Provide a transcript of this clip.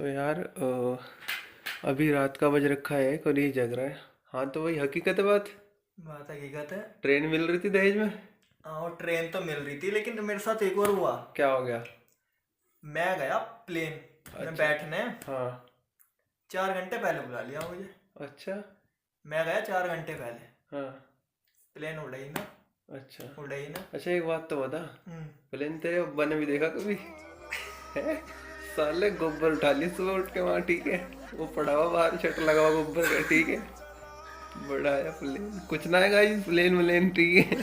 तो यार अभी रात का बज रखा है, कोई नहीं जग रहा है। हाँ तो वही हकीकत है बात। बात हकीकत है। ट्रेन मिल रही थी दहेज में। हाँ, और ट्रेन तो मिल रही थी लेकिन मेरे साथ एक और हुआ। क्या हो गया? मैं गया प्लेन में अच्छा। बैठने। हाँ। 4 घंटे पहले बुला लिया मुझे। अच्छा। मैं गया 4 घंटे पहले। हाँ। प्लेन उड़ा ही ना। अच्छा। उड़ा ही ना। अच्छा एक बात तो बता, हम्म। प्लेन तेरे अब्बा ने भी देखा कभी? है? साले गोबर उठा ली सुबह उठ के वहाँ, ठीक है। वो पड़ा हुआ बाहर, शट लगा हुआ गोबर का, ठीक है। बड़ा आया प्लेन, कुछ ना है गाइस, प्लेन प्लेन ठीक है।